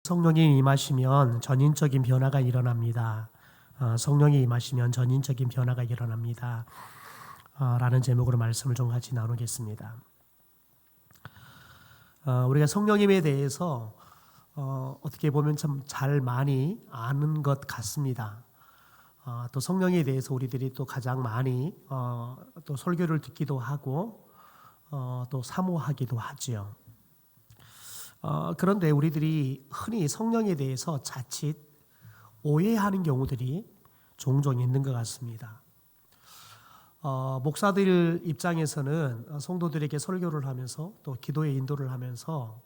성령이 임하시면 전인적인 변화가 일어납니다. 성령이 임하시면 전인적인 변화가 일어납니다. 라는 제목으로 말씀을 좀 같이 나누겠습니다. 우리가 성령님에 대해서 어떻게 보면 참 잘 많이 아는 것 같습니다. 또 성령에 대해서 우리들이 또 가장 많이 또 설교를 듣기도 하고 또 사모하기도 하지요. 그런데 우리들이 흔히 성령에 대해서 자칫 오해하는 경우들이 종종 있는 것 같습니다. 목사들 입장에서는 성도들에게 설교를 하면서 또 기도의 인도를 하면서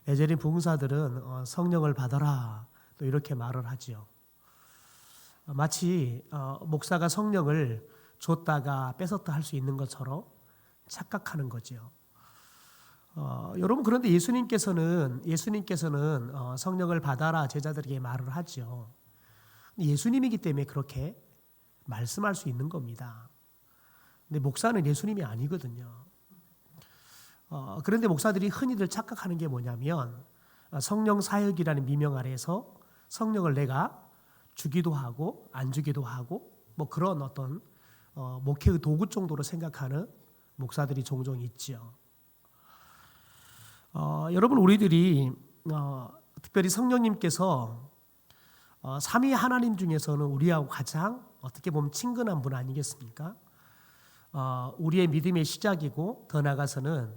에제린 부흥사들은 성령을 받아라 또 이렇게 말을 하지요. 마치 목사가 성령을 줬다가 뺏었다 할 수 있는 것처럼 착각하는 거지요. 여러분, 그런데 예수님께서는 성령을 받아라 제자들에게 말을 하죠. 예수님이기 때문에 그렇게 말씀할 수 있는 겁니다. 근데 목사는 예수님이 아니거든요. 그런데 목사들이 흔히들 착각하는 게 뭐냐면 성령 사역이라는 미명 아래에서 성령을 내가 주기도 하고 안 주기도 하고 뭐 그런 어떤 목회의 도구 정도로 생각하는 목사들이 종종 있지요. 여러분, 우리들이 특별히 성령님께서 삼위 하나님 중에서는 우리하고 가장 어떻게 보면 친근한 분 아니겠습니까? 우리의 믿음의 시작이고 더 나아가서는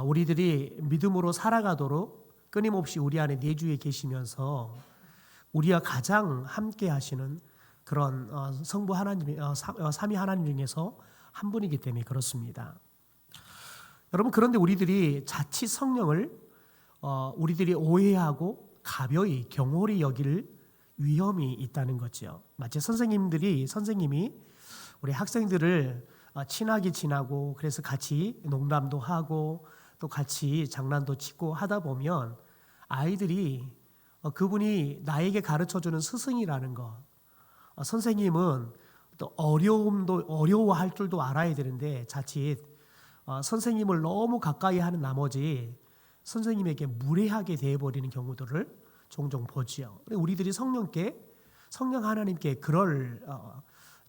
우리들이 믿음으로 살아가도록 끊임없이 우리 안에 내주에 계시면서 우리와 가장 함께 하시는 그런 성부 하나님, 삼위 하나님 중에서 한 분이기 때문에 그렇습니다. 여러분, 그런데 우리들이 자칫 성령을 우리들이 오해하고 가벼이 경홀히 여길 위험이 있다는 거죠. 마치 선생님이 우리 학생들을 친하게 지나고 그래서 같이 농담도 하고 또 같이 장난도 치고 하다 보면 아이들이 그분이 나에게 가르쳐주는 스승이라는 것, 선생님은 또 어려워할 줄도 알아야 되는데 자칫 선생님을 너무 가까이 하는 나머지 선생님에게 무례하게 대해버리는 경우들을 종종 보지요. 우리들이 성령 하나님께 그럴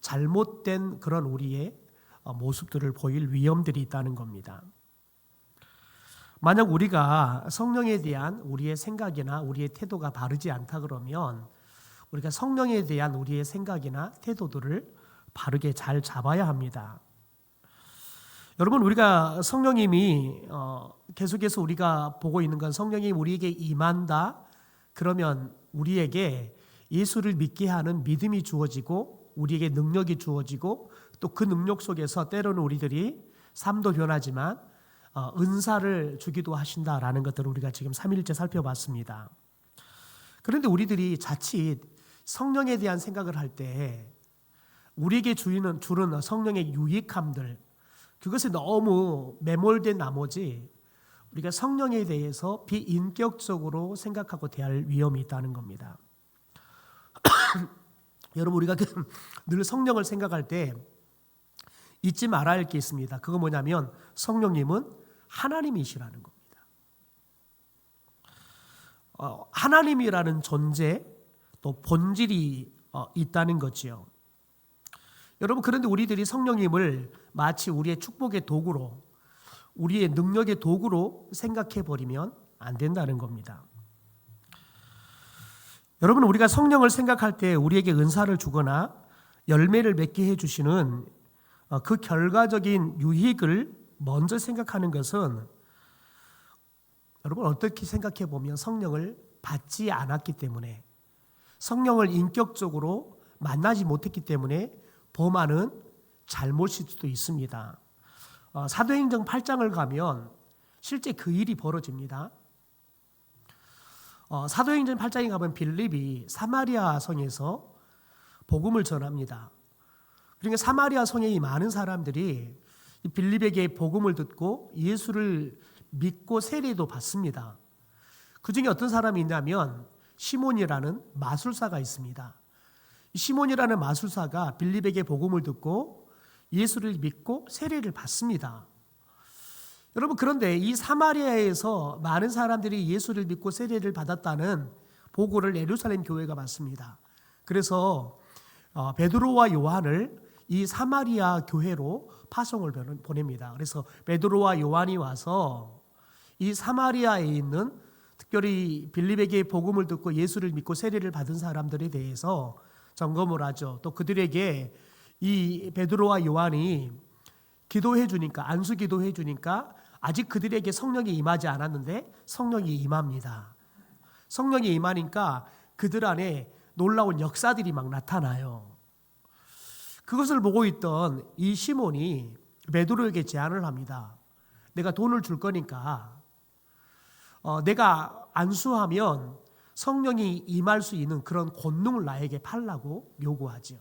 잘못된 그런 우리의 모습들을 보일 위험들이 있다는 겁니다. 만약 우리가 성령에 대한 우리의 생각이나 우리의 태도가 바르지 않다 그러면 우리가 성령에 대한 우리의 생각이나 태도들을 바르게 잘 잡아야 합니다. 여러분, 우리가 성령님이 계속해서 우리가 보고 있는 건 성령이 우리에게 임한다 그러면 우리에게 예수를 믿게 하는 믿음이 주어지고 우리에게 능력이 주어지고 또 그 능력 속에서 때로는 우리들이 삶도 변하지만 은사를 주기도 하신다라는 것들을 우리가 지금 3일째 살펴봤습니다. 그런데 우리들이 자칫 성령에 대한 생각을 할 때 우리에게 주는 성령의 유익함들 그것에 너무 매몰된 나머지 우리가 성령에 대해서 비인격적으로 생각하고 대할 위험이 있다는 겁니다. 여러분, 우리가 늘 성령을 생각할 때 잊지 말아야 할 게 있습니다. 그거 뭐냐면 성령님은 하나님이시라는 겁니다. 하나님이라는 존재 또 본질이 있다는 거지요. 여러분, 그런데 우리들이 성령님을 마치 우리의 축복의 도구로 우리의 능력의 도구로 생각해 버리면 안 된다는 겁니다. 여러분, 우리가 성령을 생각할 때 우리에게 은사를 주거나 열매를 맺게 해주시는 그 결과적인 유익을 먼저 생각하는 것은 여러분 어떻게 생각해 보면 성령을 받지 않았기 때문에 성령을 인격적으로 만나지 못했기 때문에 범하는 잘못일 수도 있습니다. 사도행전 8장을 가면 실제 그 일이 벌어집니다. 사도행전 8장에 가면 빌립이 사마리아 성에서 복음을 전합니다. 그러니까 사마리아 성에 이 많은 사람들이 빌립에게 복음을 듣고 예수를 믿고 세례도 받습니다. 그 중에 어떤 사람이 있냐면 시몬이라는 마술사가 있습니다. 시몬이라는 마술사가 빌립에게 복음을 듣고 예수를 믿고 세례를 받습니다. 여러분, 그런데 이 사마리아에서 많은 사람들이 예수를 믿고 세례를 받았다는 보고를 예루살렘 교회가 받습니다. 그래서 베드로와 요한을 이 사마리아 교회로 파송을 보냅니다. 그래서 베드로와 요한이 와서 이 사마리아에 있는 특별히 빌립에게 복음을 듣고 예수를 믿고 세례를 받은 사람들에 대해서 점검을 하죠. 또 그들에게 이 베드로와 요한이 기도해 주니까, 안수 기도해 주니까 아직 그들에게 성령이 임하지 않았는데 성령이 임합니다. 성령이 임하니까 그들 안에 놀라운 역사들이 막 나타나요. 그것을 보고 있던 이 시몬이 베드로에게 제안을 합니다. 내가 돈을 줄 거니까 내가 안수하면 성령이 임할 수 있는 그런 권능을 나에게 팔라고 요구하죠.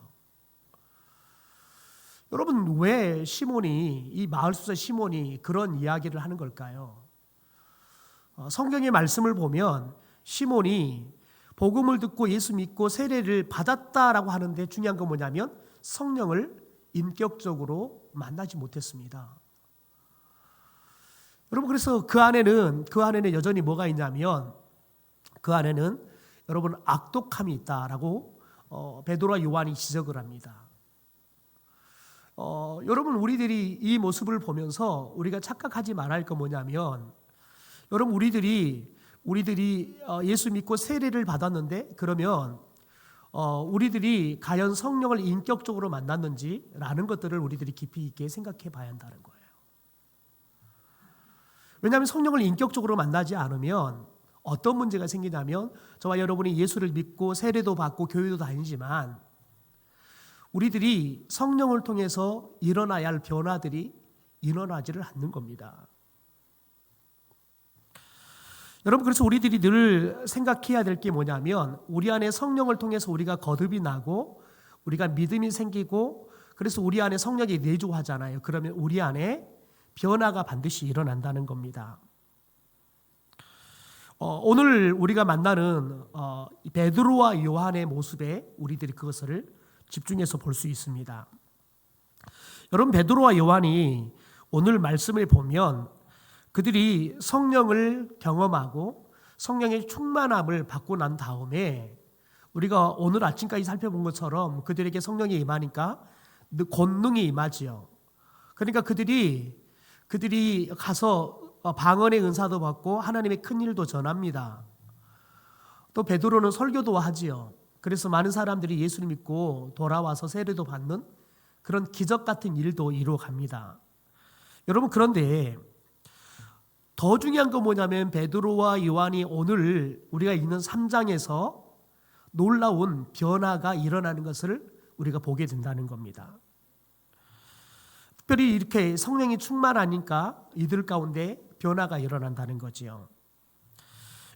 여러분, 왜 시몬이, 이 마을수사 시몬이 그런 이야기를 하는 걸까요? 성경의 말씀을 보면 시몬이 복음을 듣고 예수 믿고 세례를 받았다라고 하는데 중요한 건 뭐냐면 성령을 인격적으로 만나지 못했습니다. 여러분, 그래서 그 안에는 여전히 뭐가 있냐면 그 안에는 여러분 악독함이 있다라고 베드로와 요한이 지적을 합니다. 여러분, 우리들이 이 모습을 보면서 우리가 착각하지 말아야 할 건 뭐냐면 여러분, 우리들이 예수 믿고 세례를 받았는데 그러면 우리들이 과연 성령을 인격적으로 만났는지라는 것들을 우리들이 깊이 있게 생각해 봐야 한다는 거예요. 왜냐하면 성령을 인격적으로 만나지 않으면 어떤 문제가 생기냐면 저와 여러분이 예수를 믿고 세례도 받고 교회도 다니지만 우리들이 성령을 통해서 일어나야 할 변화들이 일어나지를 않는 겁니다. 여러분, 그래서 우리들이 늘 생각해야 될 게 뭐냐면 우리 안에 성령을 통해서 우리가 거듭이 나고 우리가 믿음이 생기고 그래서 우리 안에 성령이 내주하잖아요. 그러면 우리 안에 변화가 반드시 일어난다는 겁니다. 오늘 우리가 만나는 베드로와 요한의 모습에 우리들이 그것을 집중해서 볼 수 있습니다. 여러분, 베드로와 요한이 오늘 말씀을 보면 그들이 성령을 경험하고 성령의 충만함을 받고 난 다음에 우리가 오늘 아침까지 살펴본 것처럼 그들에게 성령이 임하니까 권능이 임하지요. 그러니까 그들이 가서 방언의 은사도 받고 하나님의 큰 일도 전합니다. 또 베드로는 설교도 하지요. 그래서 많은 사람들이 예수를 믿고 돌아와서 세례도 받는 그런 기적 같은 일도 이루어갑니다. 여러분, 그런데 더 중요한 건 뭐냐면 베드로와 요한이 오늘 우리가 읽는 3장에서 놀라운 변화가 일어나는 것을 우리가 보게 된다는 겁니다. 특별히 이렇게 성령이 충만하니까 이들 가운데 변화가 일어난다는 거지요.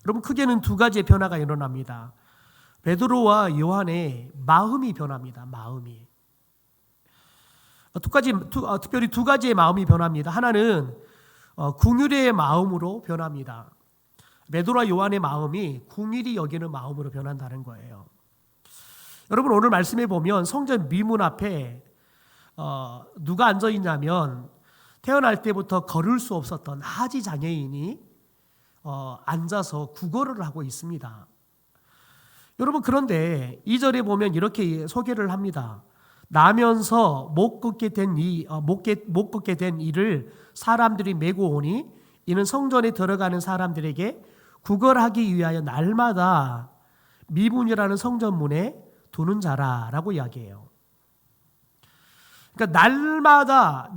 여러분, 크게는 두 가지의 변화가 일어납니다. 베드로와 요한의 마음이 변합니다. 마음이. 특별히 두 가지의 마음이 변합니다. 하나는 긍휼의 마음으로 변합니다. 베드로와 요한의 마음이 긍휼히 여기는 마음으로 변한다는 거예요. 여러분, 오늘 말씀해 보면 성전 미문 앞에 누가 앉아 있냐면 태어날 때부터 걸을 수 없었던 하지 장애인이 앉아서 구걸을 하고 있습니다. 여러분, 그런데 2절에 보면 이렇게 소개를 합니다. 나면서 못 걷게 된 이를 사람들이 메고 오니 이는 성전에 들어가는 사람들에게 구걸하기 위하여 날마다 미문이라는 성전문에 두는 자라라고 이야기해요. 그러니까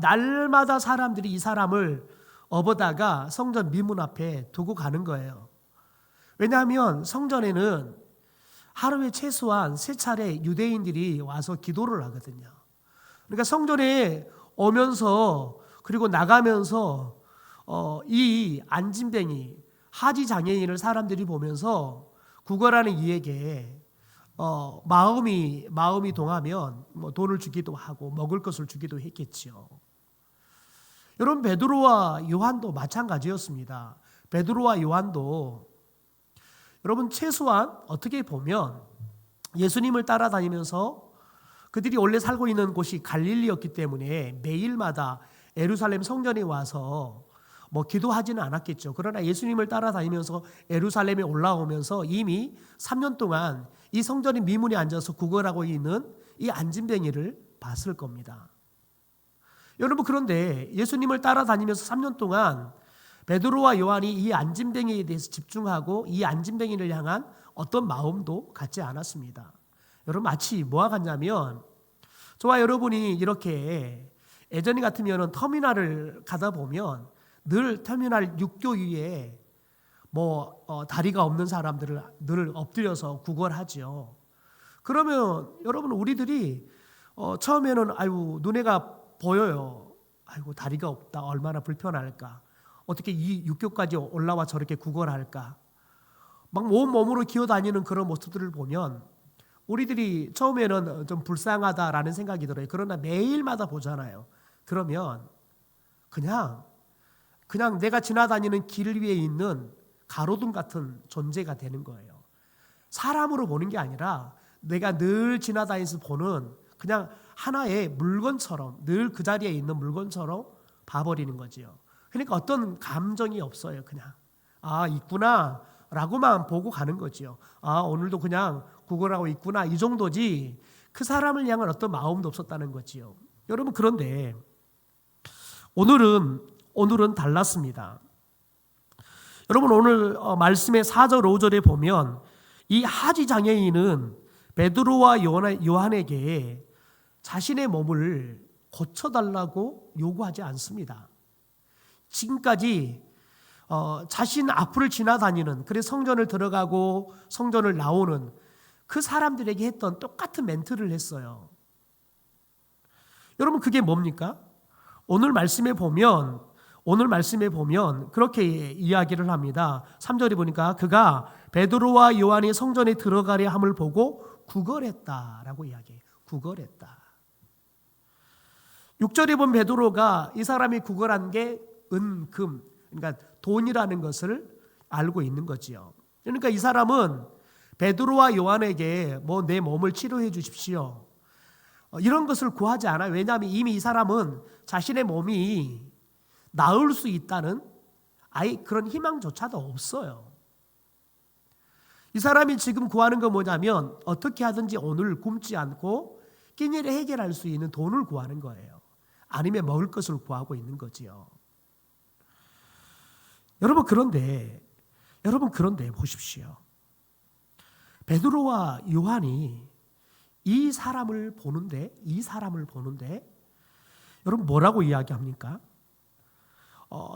날마다 사람들이 이 사람을 업어다가 성전 미문 앞에 두고 가는 거예요. 왜냐하면 성전에는 하루에 최소한 3차례 유대인들이 와서 기도를 하거든요. 그러니까 성전에 오면서 그리고 나가면서 이 안진뱅이 하지 장애인을 사람들이 보면서 구걸하는 이에게 마음이 동하면 뭐 돈을 주기도 하고 먹을 것을 주기도 했겠지요. 여러분, 베드로와 요한도 마찬가지였습니다. 베드로와 요한도 여러분 최소한 어떻게 보면 예수님을 따라다니면서 그들이 원래 살고 있는 곳이 갈릴리였기 때문에 매일마다 예루살렘 성전에 와서 뭐 기도하지는 않았겠죠. 그러나 예수님을 따라다니면서 예루살렘에 올라오면서 이미 3년 동안 이 성전의 미문에 앉아서 구걸하고 있는 이 안진뱅이를 봤을 겁니다. 여러분, 그런데 예수님을 따라다니면서 3년 동안 베드로와 요한이 이 안진뱅이에 대해서 집중하고 이 안진뱅이를 향한 어떤 마음도 갖지 않았습니다. 여러분, 마치 뭐와 같냐면 저와 여러분이 이렇게 예전에 같으면 터미널을 가다 보면 늘 터미널 6교 위에 다리가 없는 사람들을 늘 엎드려서 구걸하죠. 그러면 여러분, 우리들이 처음에는 아이고 눈에가 보여요. 아이고 다리가 없다. 얼마나 불편할까. 어떻게 이 6교까지 올라와 저렇게 구걸할까. 막 온몸으로 기어다니는 그런 모습들을 보면 우리들이 처음에는 좀 불쌍하다라는 생각이 들어요. 그러나 매일마다 보잖아요. 그러면 그냥 내가 지나다니는 길 위에 있는 가로등 같은 존재가 되는 거예요. 사람으로 보는 게 아니라 내가 늘 지나다니면서 보는 그냥 하나의 물건처럼, 늘 그 자리에 있는 물건처럼 봐버리는 거지요. 그러니까 어떤 감정이 없어요. 그냥 있구나 라고만 보고 가는 거지요. 오늘도 그냥 구걸하고 있구나 이 정도지 그 사람을 향한 어떤 마음도 없었다는 거지요. 여러분, 그런데 오늘은 달랐습니다. 여러분, 오늘 말씀의 4절 5절에 보면 이 하지 장애인은 베드로와 요한에게 자신의 몸을 고쳐달라고 요구하지 않습니다. 지금까지 자신 앞을 지나다니는, 그래서 성전을 들어가고 성전을 나오는 그 사람들에게 했던 똑같은 멘트를 했어요. 여러분, 그게 뭡니까? 오늘 말씀에 보면 그렇게 이야기를 합니다. 3절에 보니까 그가 베드로와 요한이 성전에 들어가려 함을 보고 구걸했다라고 이야기해요. 구걸했다. 6절에 보면 베드로가 이 사람이 구걸한 게 은, 금, 그러니까 돈이라는 것을 알고 있는 거지요. 그러니까 이 사람은 베드로와 요한에게 내 몸을 치료해 주십시오, 이런 것을 구하지 않아요. 왜냐하면 이미 이 사람은 자신의 몸이 나을 수 있다는 그런 희망조차도 없어요. 이 사람이 지금 구하는 건 뭐냐면 어떻게 하든지 오늘 굶지 않고 끼니를 해결할 수 있는 돈을 구하는 거예요. 아니면 먹을 것을 구하고 있는 거지요. 여러분, 그런데 보십시오. 베드로와 요한이 이 사람을 보는데 여러분 뭐라고 이야기합니까?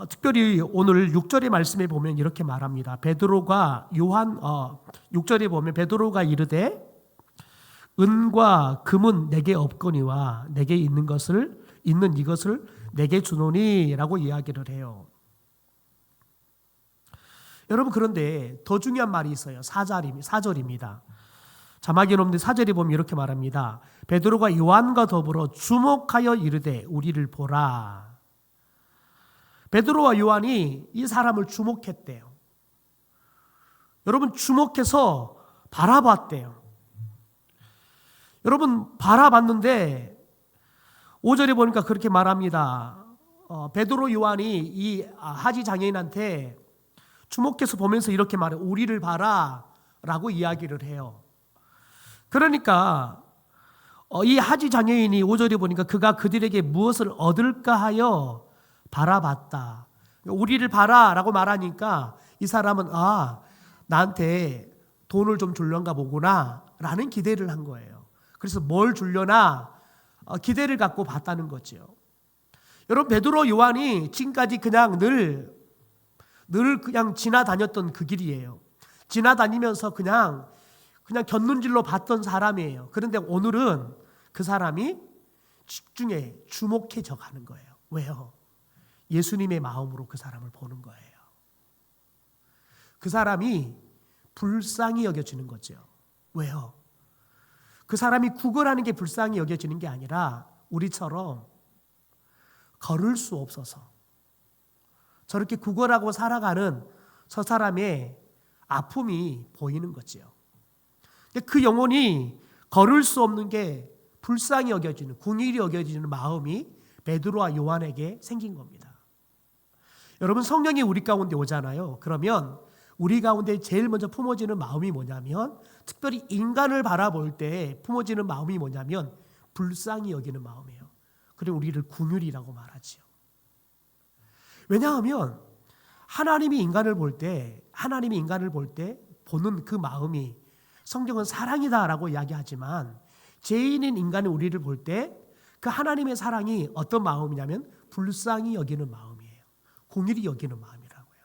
특별히 오늘 6절의 말씀에 보면 이렇게 말합니다. 6절에 보면 베드로가 이르되 은과 금은 내게 없거니와 내게 있는 이것을 내게 주노니라고 이야기를 해요. 여러분, 그런데 더 중요한 말이 있어요. 4절입니다. 자막이 없는데 4절에 보면 이렇게 말합니다. 베드로가 요한과 더불어 주목하여 이르되 우리를 보라. 베드로와 요한이 이 사람을 주목했대요. 여러분, 주목해서 바라봤대요. 여러분, 바라봤는데 5절에 보니까 그렇게 말합니다. 베드로 요한이 이 하지 장애인한테 주목해서 보면서 이렇게 말해요. 우리를 봐라 라고 이야기를 해요. 그러니까 이 하지 장애인이 5절에 보니까 그가 그들에게 무엇을 얻을까 하여 바라봤다. 우리를 봐라 라고 말하니까 이 사람은 나한테 돈을 좀 줄려나 보구나 라는 기대를 한 거예요. 그래서 뭘 줄려나 기대를 갖고 봤다는 거죠. 여러분, 베드로 요한이 지금까지 그냥 늘 그냥 지나다녔던 그 길이에요. 지나다니면서 그냥 곁눈질로 봤던 사람이에요. 그런데 오늘은 그 사람이 집중해 주목해져 가는 거예요. 왜요? 예수님의 마음으로 그 사람을 보는 거예요. 그 사람이 불쌍히 여겨지는 거죠. 왜요? 그 사람이 구걸하는 게 불쌍히 여겨지는 게 아니라 우리처럼 걸을 수 없어서 저렇게 구걸하고 살아가는 저 사람의 아픔이 보이는 거지요. 그 영혼이 걸을 수 없는 게 불쌍히 여겨지는, 궁일이 여겨지는 마음이 베드로와 요한에게 생긴 겁니다. 여러분, 성령이 우리 가운데 오잖아요. 그러면 우리 가운데 제일 먼저 품어지는 마음이 뭐냐면, 특별히 인간을 바라볼 때 품어지는 마음이 뭐냐면 불쌍히 여기는 마음이에요. 그리고 우리를 긍휼이라고 말하지요. 왜냐하면 하나님이 인간을 볼 때 보는 그 마음이, 성경은 사랑이다라고 이야기하지만 죄인인 인간의 우리를 볼 때 그 하나님의 사랑이 어떤 마음이냐면 불쌍히 여기는 마음이에요. 긍휼히 여기는 마음이라고요.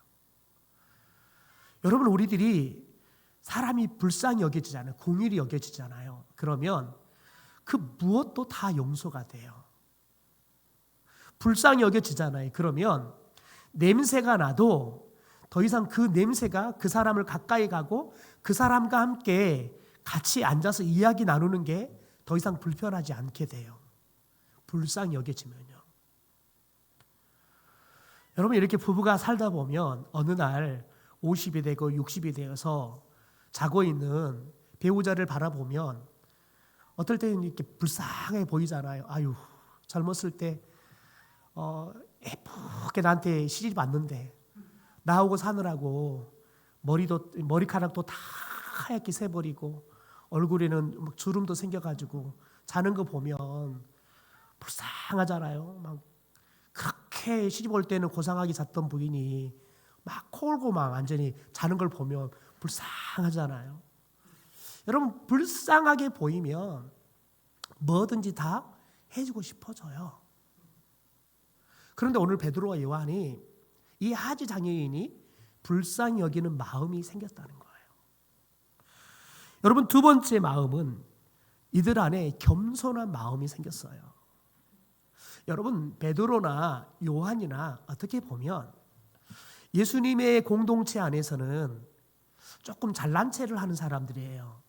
여러분, 우리들이 사람이 불쌍히 여겨지잖아요. 긍휼히 여겨지잖아요. 그러면 그 무엇도 다 용서가 돼요. 불쌍히 여겨지잖아요. 그러면 냄새가 나도 더 이상 그 냄새가 그 사람을 가까이 가고 그 사람과 함께 같이 앉아서 이야기 나누는 게 더 이상 불편하지 않게 돼요. 불쌍히 여겨지면요. 여러분, 이렇게 부부가 살다 보면 어느 날 50이 되고 60이 되어서 자고 있는 배우자를 바라보면 어떨 때는 이렇게 불쌍해 보이잖아요. 아유, 젊었을 때 예쁘게 나한테 시집 왔는데 나하고 사느라고 머리카락도 다 하얗게 새버리고 얼굴에는 막 주름도 생겨가지고 자는 거 보면 불쌍하잖아요. 막 그렇게 시집 올 때는 고상하게 잤던 부인이 막 코골고 막 완전히 자는 걸 보면 불쌍하잖아요. 여러분, 불쌍하게 보이면 뭐든지 다 해주고 싶어져요. 그런데 오늘 베드로와 요한이 이 하지 장애인이 불쌍히 여기는 마음이 생겼다는 거예요. 여러분, 두 번째 마음은 이들 안에 겸손한 마음이 생겼어요. 여러분, 베드로나 요한이나 어떻게 보면 예수님의 공동체 안에서는 조금 잘난 체를 하는 사람들이에요.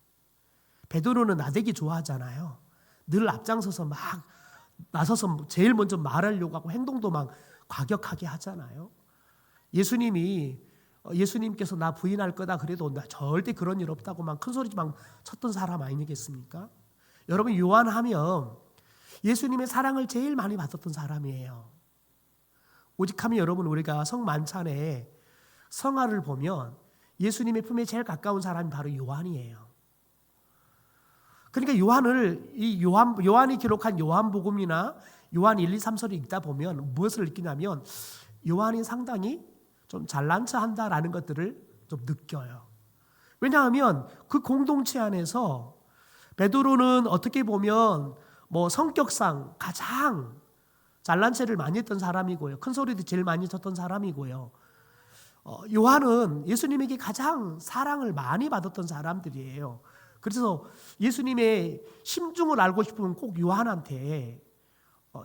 베드로는 나대기 좋아하잖아요. 늘 앞장서서 막 나서서 제일 먼저 말하려고 하고 행동도 막 과격하게 하잖아요. 예수님께서 나 부인할 거다 그래도 나 절대 그런 일 없다고 막 큰 소리 막 쳤던 사람 아니겠습니까? 여러분, 요한하면 예수님의 사랑을 제일 많이 받았던 사람이에요. 오직하면 여러분, 우리가 성만찬에 성화를 보면 예수님의 품에 제일 가까운 사람이 바로 요한이에요. 그러니까 요한이 기록한 요한복음이나 요한 1, 2, 3서를 읽다 보면 무엇을 느끼냐면 요한이 상당히 좀 잘난 체 한다라는 것들을 좀 느껴요. 왜냐하면 그 공동체 안에서 베드로는 어떻게 보면 성격상 가장 잘난 체를 많이 했던 사람이고요. 큰 소리도 제일 많이 쳤던 사람이고요. 요한은 예수님에게 가장 사랑을 많이 받았던 사람들이에요. 그래서 예수님의 심중을 알고 싶으면 꼭 요한한테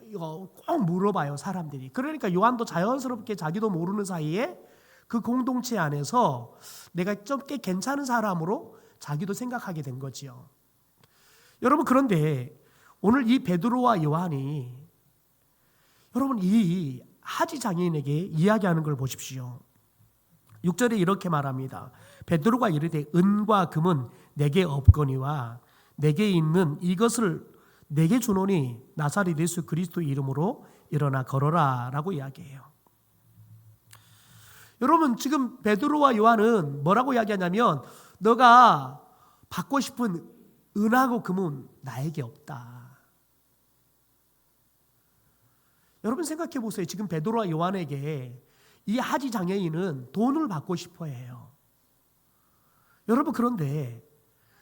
이거 꼭 물어봐요, 사람들이. 그러니까 요한도 자연스럽게 자기도 모르는 사이에 그 공동체 안에서 내가 좀 꽤 괜찮은 사람으로 자기도 생각하게 된 거지요. 여러분, 그런데 오늘 이 베드로와 요한이 여러분 이 하지 장애인에게 이야기하는 걸 보십시오. 6절에 이렇게 말합니다. 베드로가 이르되 은과 금은 내게 없거니와 내게 있는 이것을 내게 주노니 나사렛 예수 그리스도 이름으로 일어나 걸어라 라고 이야기해요. 여러분, 지금 베드로와 요한은 뭐라고 이야기하냐면 너가 받고 싶은 은하고 금은 나에게 없다. 여러분, 생각해 보세요. 지금 베드로와 요한에게 이 하지 장애인은 돈을 받고 싶어 해요. 여러분, 그런데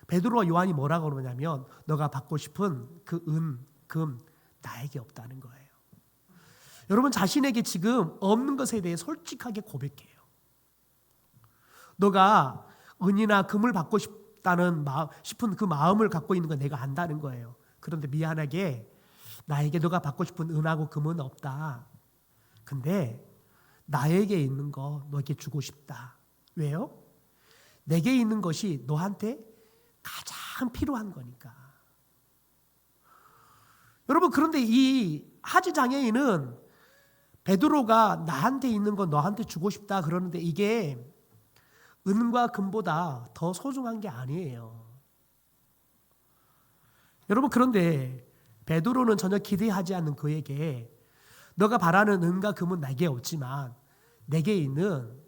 베드로와 요한이 뭐라고 그러냐면 너가 받고 싶은 그 은, 금 나에게 없다는 거예요. 여러분, 자신에게 지금 없는 것에 대해 솔직하게 고백해요. 너가 은이나 금을 받고 싶은 그 마음을 갖고 있는 건 내가 안다는 거예요. 그런데 미안하게 나에게 너가 받고 싶은 은하고 금은 없다. 근데 나에게 있는 거 너에게 주고 싶다. 왜요? 내게 있는 것이 너한테 가장 필요한 거니까. 여러분, 그런데 이 하지 장애인은 베드로가 나한테 있는 거 너한테 주고 싶다 그러는데 이게 은과 금보다 더 소중한 게 아니에요. 여러분, 그런데 베드로는 전혀 기대하지 않는 그에게 너가 바라는 은과 금은 내게 없지만 내게 있는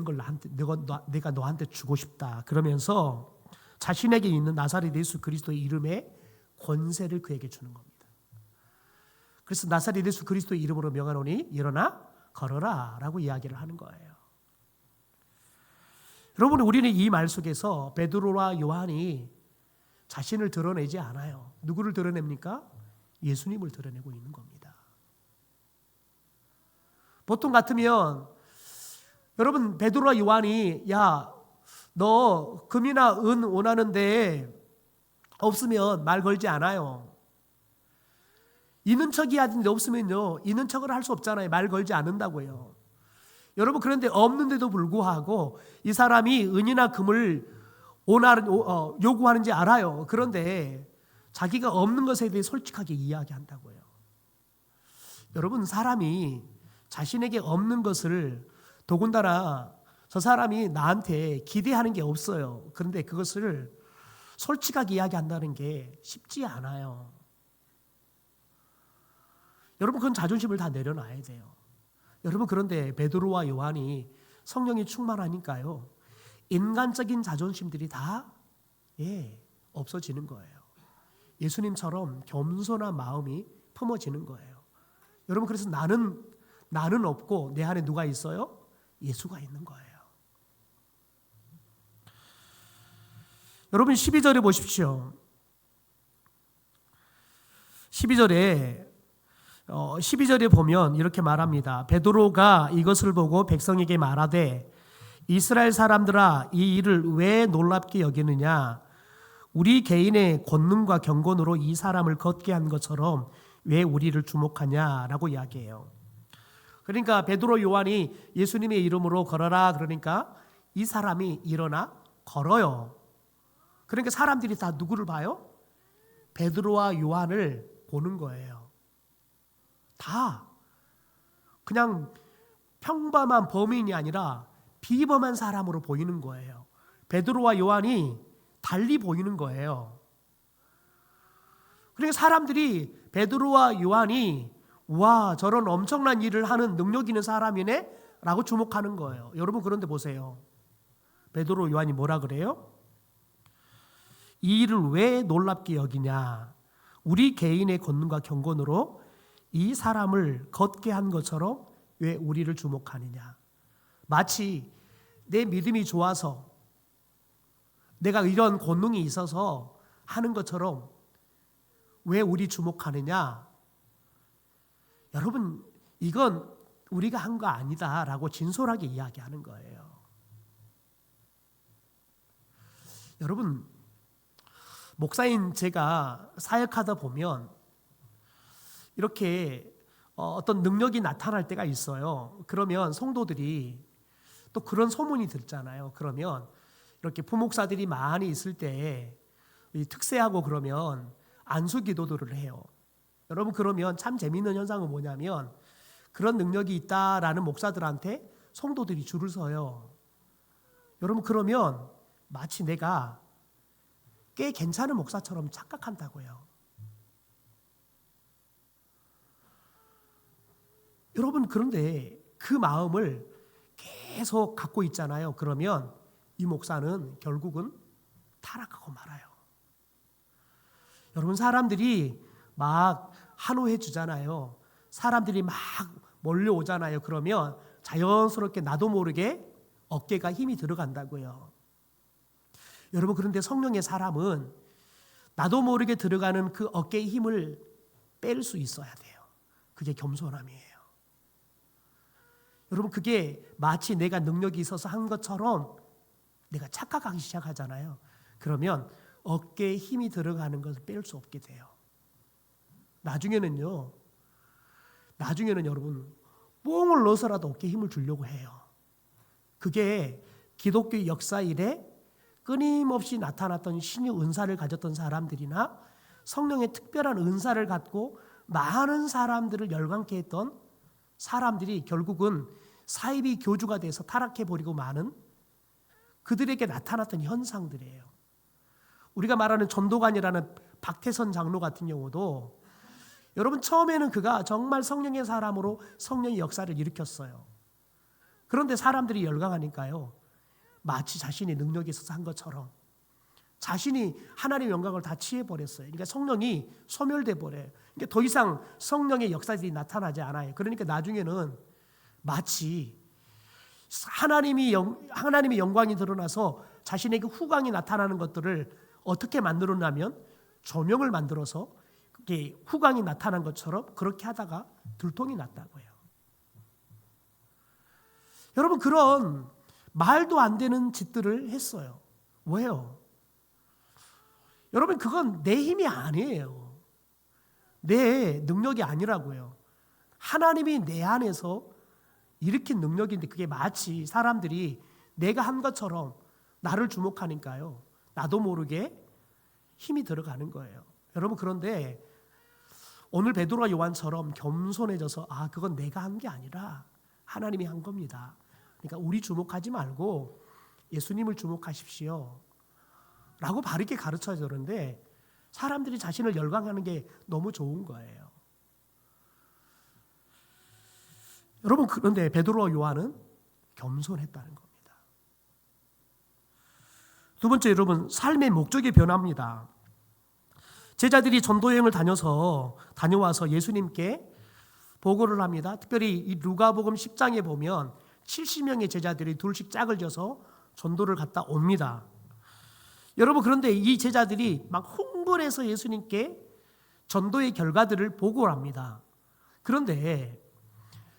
걸 내가 너한테 주고 싶다. 그러면서 자신에게 있는 나사렛 예수 그리스도의 이름의 권세를 그에게 주는 겁니다. 그래서 나사렛 예수 그리스도의 이름으로 명하노니 일어나 걸어라 라고 이야기를 하는 거예요. 여러분, 우리는 이 말 속에서 베드로와 요한이 자신을 드러내지 않아요. 누구를 드러냅니까? 예수님을 드러내고 있는 겁니다. 보통 같으면 여러분, 베드로와 요한이 야, 너 금이나 은 원하는데 없으면 말 걸지 않아요. 있는 척이 하는데 없으면요, 있는 척을 할 수 없잖아요. 말 걸지 않는다고요. 여러분, 그런데 없는데도 불구하고 이 사람이 은이나 금을 요구하는지 알아요. 그런데 자기가 없는 것에 대해 솔직하게 이야기한다고요. 여러분, 사람이 자신에게 없는 것을 더군다나 저 사람이 나한테 기대하는 게 없어요. 그런데 그것을 솔직하게 이야기한다는 게 쉽지 않아요. 여러분, 그건 자존심을 다 내려놔야 돼요. 여러분, 그런데 베드로와 요한이 성령이 충만하니까요, 인간적인 자존심들이 다 없어지는 거예요. 예수님처럼 겸손한 마음이 품어지는 거예요. 여러분, 그래서 나는 없고 내 안에 누가 있어요? 예수가 있는 거예요. 여러분, 12절에 보십시오. 12절에 보면 이렇게 말합니다. 베드로가 이것을 보고 백성에게 말하되 이스라엘 사람들아, 이 일을 왜 놀랍게 여기느냐? 우리 개인의 권능과 경건으로 이 사람을 걷게 한 것처럼 왜 우리를 주목하냐라고 이야기해요. 그러니까 베드로 요한이 예수님의 이름으로 걸어라 그러니까 이 사람이 일어나 걸어요. 그러니까 사람들이 다 누구를 봐요? 베드로와 요한을 보는 거예요. 다 그냥 평범한 범인이 아니라 비범한 사람으로 보이는 거예요. 베드로와 요한이 달리 보이는 거예요. 그러니까 사람들이 베드로와 요한이 와, 저런 엄청난 일을 하는 능력 있는 사람이네 라고 주목하는 거예요. 여러분, 그런데 보세요. 베드로 요한이 뭐라 그래요? 이 일을 왜 놀랍게 여기냐? 우리 개인의 권능과 경건으로 이 사람을 걷게 한 것처럼 왜 우리를 주목하느냐? 마치 내 믿음이 좋아서 내가 이런 권능이 있어서 하는 것처럼 왜 우리 주목하느냐? 여러분, 이건 우리가 한 거 아니다라고 진솔하게 이야기하는 거예요. 여러분, 목사인 제가 사역하다 보면 이렇게 어떤 능력이 나타날 때가 있어요. 그러면 성도들이 또 그런 소문이 듣잖아요. 그러면 이렇게 부목사들이 많이 있을 때 특세하고 그러면 안수 기도들을 해요. 여러분, 그러면 참 재미있는 현상은 뭐냐면 그런 능력이 있다라는 목사들한테 성도들이 줄을 서요. 여러분, 그러면 마치 내가 꽤 괜찮은 목사처럼 착각한다고요. 여러분, 그런데 그 마음을 계속 갖고 있잖아요. 그러면 이 목사는 결국은 타락하고 말아요. 여러분, 사람들이 막 한호해 주잖아요. 사람들이 막 몰려오잖아요. 그러면 자연스럽게 나도 모르게 어깨가 힘이 들어간다고요. 여러분, 그런데 성령의 사람은 나도 모르게 들어가는 그 어깨의 힘을 뺄 수 있어야 돼요. 그게 겸손함이에요. 여러분, 그게 마치 내가 능력이 있어서 한 것처럼 내가 착각하기 시작하잖아요. 그러면 어깨에 힘이 들어가는 것을 뺄 수 없게 돼요. 나중에는 여러분 뽕을 넣어서라도 어깨에 힘을 주려고 해요. 그게 기독교 역사 이래 끊임없이 나타났던 신의 은사를 가졌던 사람들이나 성령의 특별한 은사를 갖고 많은 사람들을 열광케 했던 사람들이 결국은 사이비 교주가 돼서 타락해버리고 마는 그들에게 나타났던 현상들이에요. 우리가 말하는 전도관이라는 박태선 장로 같은 경우도 여러분, 처음에는 그가 정말 성령의 사람으로 성령의 역사를 일으켰어요. 그런데 사람들이 열광하니까요, 마치 자신이 능력이 있어서 한 것처럼 자신이 하나님의 영광을 다 취해버렸어요. 그러니까 성령이 소멸돼 버려요. 그러니까 더 이상 성령의 역사들이 나타나지 않아요. 그러니까 나중에는 마치 하나님의 영광이 드러나서 자신에게 후광이 나타나는 것들을 어떻게 만들었냐면 조명을 만들어서 그게 후광이 나타난 것처럼 그렇게 하다가 들통이 났다고요. 여러분, 그런 말도 안 되는 짓들을 했어요. 왜요? 여러분, 그건 내 힘이 아니에요. 내 능력이 아니라고요. 하나님이 내 안에서 일으킨 능력인데 그게 마치 사람들이 내가 한 것처럼 나를 주목하니까요, 나도 모르게 힘이 들어가는 거예요. 여러분, 그런데 오늘 베드로와 요한처럼 겸손해져서 그건 내가 한 게 아니라 하나님이 한 겁니다. 그러니까 우리 주목하지 말고 예수님을 주목하십시오 라고 바르게 가르쳐야 되는데 사람들이 자신을 열광하는 게 너무 좋은 거예요. 여러분, 그런데 베드로와 요한은 겸손했다는 겁니다. 두 번째, 여러분, 삶의 목적이 변합니다. 제자들이 전도 여행을 다녀와서 예수님께 보고를 합니다. 특별히 이 누가복음 10장에 보면 70명의 제자들이 둘씩 짝을 져서 전도를 갔다 옵니다. 여러분, 그런데 이 제자들이 막 흥분해서 예수님께 전도의 결과들을 보고를 합니다. 그런데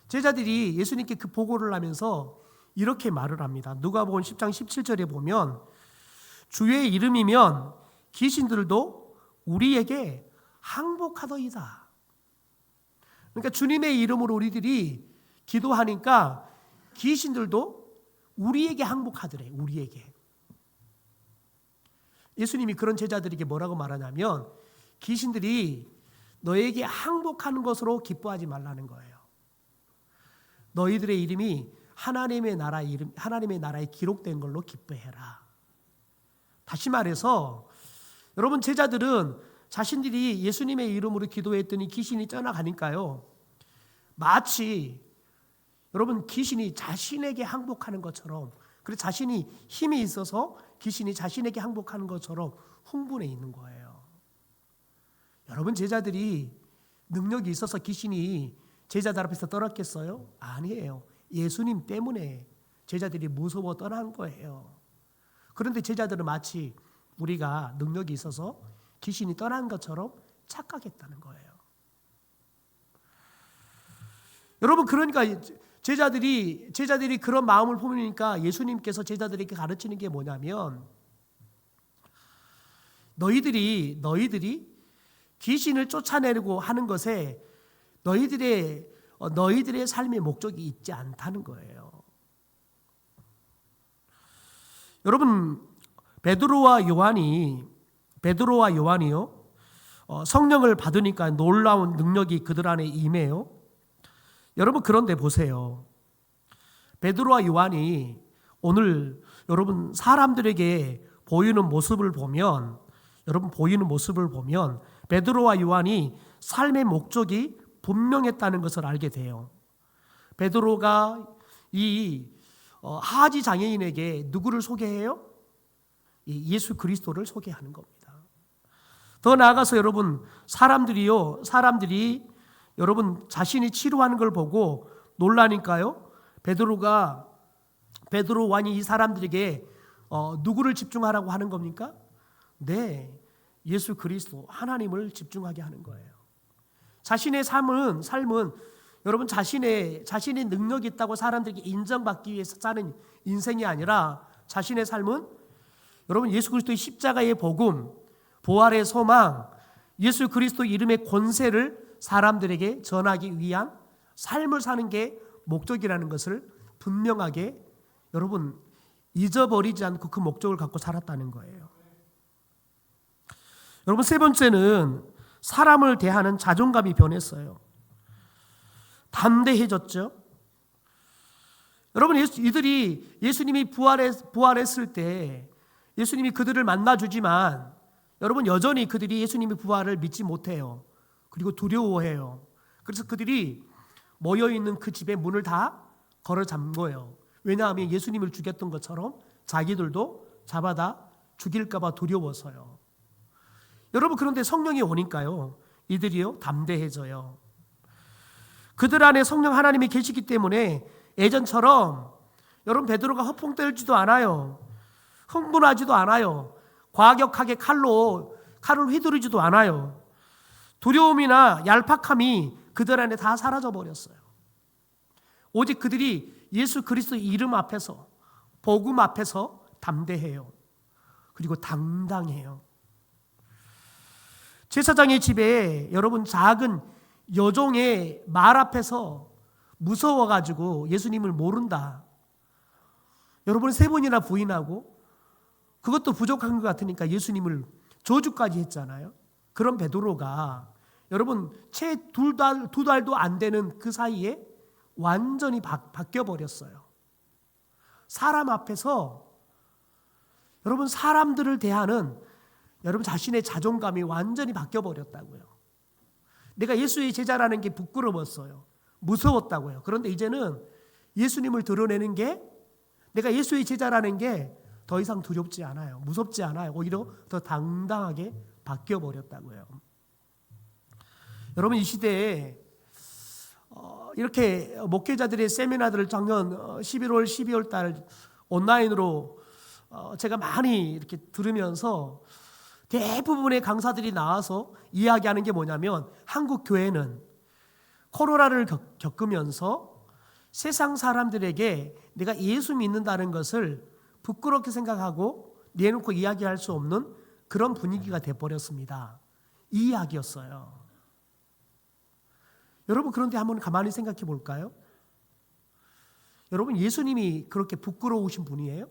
제자들이 예수님께 그 보고를 하면서 이렇게 말을 합니다. 누가복음 10장 17절에 보면 주의 이름이면 귀신들도 우리에게 항복하더이다. 그러니까 주님의 이름으로 우리들이 기도하니까 귀신들도 우리에게 항복하더래. 우리에게. 예수님이 그런 제자들에게 뭐라고 말하냐면 귀신들이 너에게 항복하는 것으로 기뻐하지 말라는 거예요. 너희들의 이름이 하나님의 나라에 기록된 걸로 기뻐해라. 다시 말해서 여러분, 제자들은 자신들이 예수님의 이름으로 기도했더니 귀신이 떠나가니까요, 마치 여러분 귀신이 자신에게 항복하는 것처럼, 그리고 자신이 힘이 있어서 귀신이 자신에게 항복하는 것처럼 흥분해 있는 거예요. 여러분, 제자들이 능력이 있어서 귀신이 제자들 앞에서 떠났겠어요? 아니에요. 예수님 때문에 제자들이 무서워 떠난 거예요. 그런데 제자들은 마치 우리가 능력이 있어서 귀신이 떠난 것처럼 착각했다는 거예요. 여러분, 그러니까 제자들이 그런 마음을 품으니까 예수님께서 제자들에게 가르치는 게 뭐냐면 너희들이 귀신을 쫓아내려고 하는 것에 너희들의 삶의 목적이 있지 않다는 거예요. 여러분, 베드로와 요한이요, 성령을 받으니까 놀라운 능력이 그들 안에 임해요. 여러분, 그런데 보세요. 베드로와 요한이 오늘 여러분 사람들에게 보이는 모습을 보면 베드로와 요한이 삶의 목적이 분명했다는 것을 알게 돼요. 베드로가 이 하지 장애인에게 누구를 소개해요? 예수 그리스도를 소개하는 겁니다. 더 나아가서 여러분, 사람들이 여러분 자신이 치료하는 걸 보고 놀라니까요, 베드로 요한이 이 사람들에게 누구를 집중하라고 하는 겁니까? 네, 예수 그리스도 하나님을 집중하게 하는 거예요. 자신의 삶은 여러분 자신의 능력이 있다고 사람들에게 인정받기 위해서 사는 인생이 아니라 자신의 삶은 여러분 예수 그리스도의 십자가의 복음, 부활의 소망, 예수 그리스도 이름의 권세를 사람들에게 전하기 위한 삶을 사는 게 목적이라는 것을 분명하게 여러분 잊어버리지 않고 그 목적을 갖고 살았다는 거예요. 여러분, 세 번째는 사람을 대하는 자존감이 변했어요. 담대해졌죠. 여러분, 이들이 예수님이 부활했을 때 예수님이 그들을 만나주지만 여러분 여전히 그들이 예수님의 부활을 믿지 못해요. 그리고 두려워해요. 그래서 그들이 모여있는 그 집의 문을 다 걸어 잠궈요. 왜냐하면 예수님을 죽였던 것처럼 자기들도 잡아다 죽일까 봐 두려워서요. 여러분, 그런데 성령이 오니까요, 이들이요 담대해져요. 그들 안에 성령 하나님이 계시기 때문에 예전처럼 여러분 베드로가 허풍 떨지도 않아요. 흥분하지도 않아요. 과격하게 칼을 휘두르지도 않아요. 두려움이나 얄팍함이 그들 안에 다 사라져 버렸어요. 오직 그들이 예수 그리스도 이름 앞에서, 복음 앞에서 담대해요. 그리고 당당해요. 제사장의 집에 여러분 작은 여종의 말 앞에서 무서워가지고 예수님을 모른다. 여러분 3번이나 부인하고 그것도 부족한 것 같으니까 예수님을 저주까지 했잖아요. 그런 베드로가 여러분 채 2달도 안 되는 그 사이에 완전히 바뀌어 버렸어요. 사람 앞에서 여러분 사람들을 대하는 여러분 자신의 자존감이 완전히 바뀌어 버렸다고요. 내가 예수의 제자라는 게 부끄러웠어요. 무서웠다고요. 그런데 이제는 예수님을 드러내는 게, 내가 예수의 제자라는 게 더 이상 두렵지 않아요. 무섭지 않아요. 오히려 더 당당하게 바뀌어 버렸다고요. 여러분, 이 시대에 이렇게 목회자들의 세미나들을 작년 11월, 12월 달 온라인으로 제가 많이 이렇게 들으면서 대부분의 강사들이 나와서 이야기하는 게 뭐냐면, 한국 교회는 코로나를 겪으면서 세상 사람들에게 내가 예수 믿는다는 것을 부끄럽게 생각하고 내놓고 이야기할 수 없는 그런 분위기가 돼버렸습니다. 이 이야기였어요. 여러분, 그런데 한번 가만히 생각해 볼까요? 여러분, 예수님이 그렇게 부끄러우신 분이에요?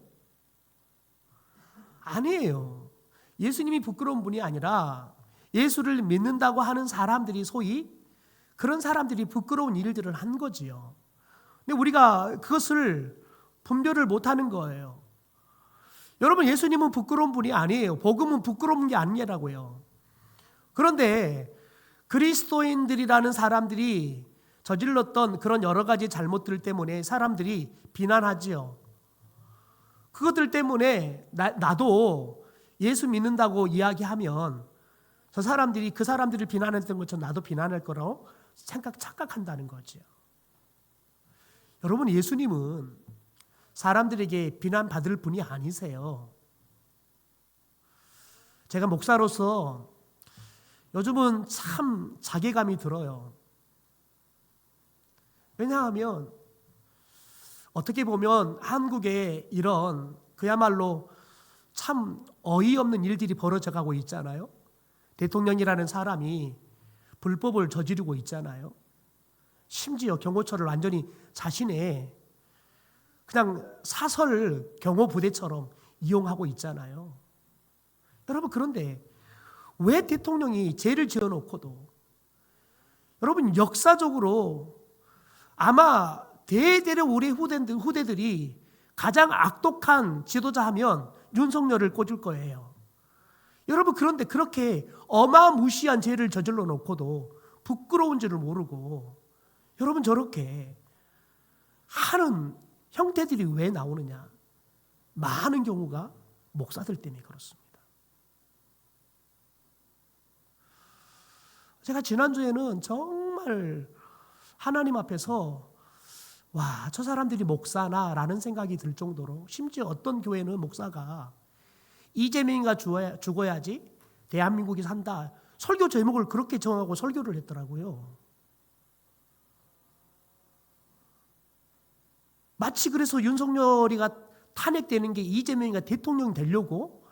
아니에요. 예수님이 부끄러운 분이 아니라 예수를 믿는다고 하는 사람들이, 소위 그런 사람들이 부끄러운 일들을 한 거지요. 근데 우리가 그것을 분별을 못하는 거예요. 여러분, 예수님은 부끄러운 분이 아니에요. 복음은 부끄러운 게 아니라고요. 그런데 그리스도인들이라는 사람들이 저질렀던 그런 여러 가지 잘못들 때문에 사람들이 비난하지요. 그것들 때문에 나도 예수 믿는다고 이야기하면 저 사람들이 그 사람들을 비난했던 것처럼 나도 비난할 거라고 착각한다는 거죠. 여러분, 예수님은 사람들에게 비난받을 분이 아니세요. 제가 목사로서 요즘은 참 자괴감이 들어요. 왜냐하면 어떻게 보면 한국에 이런 그야말로 참 어이없는 일들이 벌어져 가고 있잖아요. 대통령이라는 사람이 불법을 저지르고 있잖아요. 심지어 경호처를 완전히 자신의 그냥 사설 경호부대처럼 이용하고 있잖아요. 여러분, 그런데 왜 대통령이 죄를 지어놓고도, 여러분, 역사적으로 아마 대대로 우리 후대들이 가장 악독한 지도자 하면 윤석열을 꽂을 거예요. 여러분, 그런데 그렇게 어마무시한 죄를 저질러 놓고도 부끄러운 줄을 모르고 여러분 저렇게 하는 형태들이 왜 나오느냐? 많은 경우가 목사들 때문에 그렇습니다. 제가 지난주에는 정말 하나님 앞에서 와, 저 사람들이 목사나라는 생각이 들 정도로, 심지어 어떤 교회는 목사가 이재명이가 죽어야지 대한민국이 산다, 설교 제목을 그렇게 정하고 설교를 했더라고요. 마치 그래서 윤석열이가 탄핵되는 게 이재명이가 대통령이 되려고,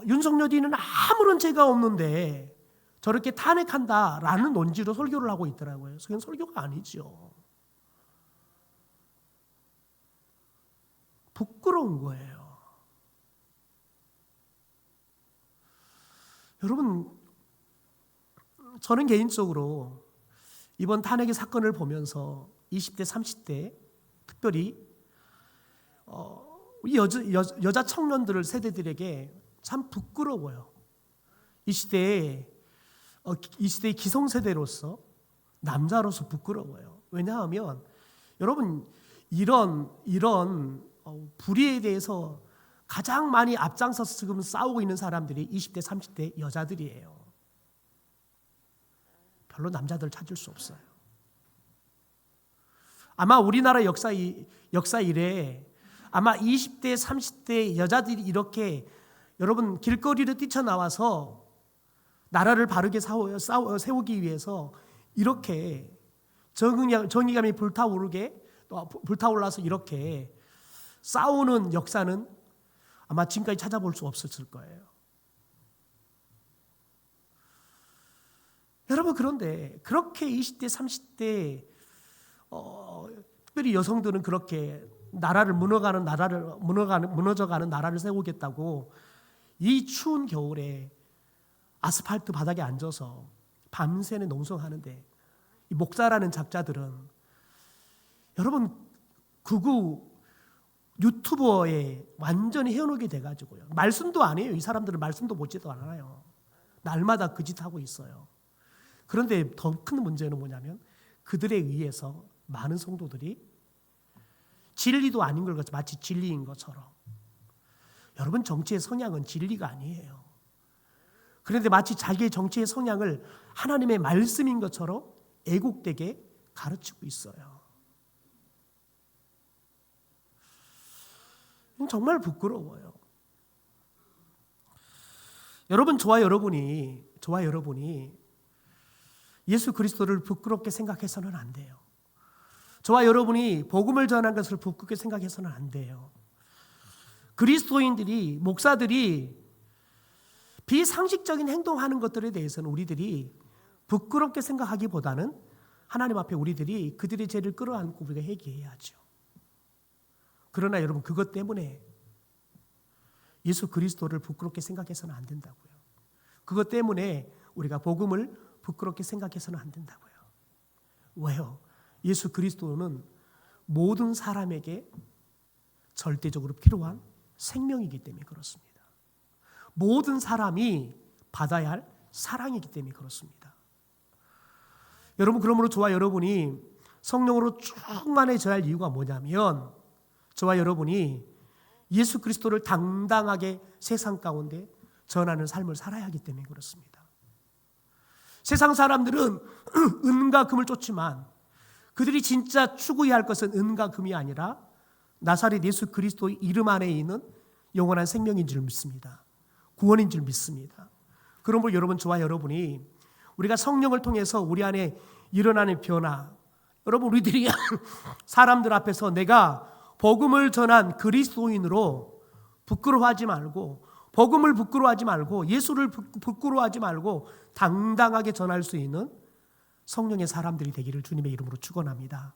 윤석열이는 아무런 죄가 없는데 저렇게 탄핵한다라는 논지로 설교를 하고 있더라고요. 그건 설교가 아니죠. 부끄러운 거예요. 여러분, 저는 개인적으로 이번 탄핵의 사건을 보면서 20대, 30대 특별히 이 여자 청년들 세대들에게 참 부끄러워요. 이 시대에 이 시대의 기성세대로서 남자로서 부끄러워요. 왜냐하면 여러분 이런 불의에 대해서 가장 많이 앞장서서 지금 싸우고 있는 사람들이 20대, 30대 여자들이에요. 별로 남자들 찾을 수 없어요. 아마 우리나라 역사 이래 아마 20대, 30대 여자들이 이렇게 여러분 길거리로 뛰쳐나와서 나라를 바르게 세우기 위해서 이렇게 정의감이 불타올라서 이렇게 싸우는 역사는 아마 지금까지 찾아볼 수 없었을 거예요. 여러분 그런데 그렇게 20대, 30대 특별히 여성들은 그렇게 무너져가는 나라를 세우겠다고 이 추운 겨울에 아스팔트 바닥에 앉아서 밤새는 농성하는데 이 목사라는 작자들은 여러분 극우 유튜버에 완전히 해놓게 돼가지고요. 말씀도 안 해요. 이 사람들은 말씀도 보지도 않아요. 날마다 그 짓 하고 있어요. 그런데 더 큰 문제는 뭐냐면 그들에 의해서 많은 성도들이 진리도 아닌 걸 마치 진리인 것처럼, 여러분 정치의 성향은 진리가 아니에요. 그런데 마치 자기의 정치의 성향을 하나님의 말씀인 것처럼 애국되게 가르치고 있어요. 정말 부끄러워요. 여러분 저와 여러분이 예수 그리스도를 부끄럽게 생각해서는 안 돼요. 저와 여러분이 복음을 전한 것을 부끄럽게 생각해서는 안 돼요. 그리스도인들이, 목사들이 비상식적인 행동하는 것들에 대해서는 우리들이 부끄럽게 생각하기보다는 하나님 앞에 우리들이 그들의 죄를 끌어안고 우리가 회개해야죠. 그러나 여러분 그것 때문에 예수 그리스도를 부끄럽게 생각해서는 안 된다고요. 그것 때문에 우리가 복음을 부끄럽게 생각해서는 안 된다고요. 왜요? 예수 그리스도는 모든 사람에게 절대적으로 필요한 생명이기 때문에 그렇습니다. 모든 사람이 받아야 할 사랑이기 때문에 그렇습니다. 여러분 그러므로 저와 여러분이 성령으로 충만해져야 할 이유가 뭐냐면 저와 여러분이 예수 그리스도를 당당하게 세상 가운데 전하는 삶을 살아야 하기 때문에 그렇습니다. 세상 사람들은 은과 금을 쫓지만 그들이 진짜 추구해야 할 것은 은과 금이 아니라 나사렛 예수 그리스도의 이름 안에 있는 영원한 생명인 줄 믿습니다. 구원인 줄 믿습니다. 그러므로 여러분 저와 여러분이 우리가 성령을 통해서 우리 안에 일어나는 변화, 여러분 우리들이 사람들 앞에서 내가 복음을 전한 그리스도인으로 부끄러워하지 말고, 복음을 부끄러워하지 말고, 예수를 부끄러워하지 말고 당당하게 전할 수 있는 성령의 사람들이 되기를 주님의 이름으로 축원합니다.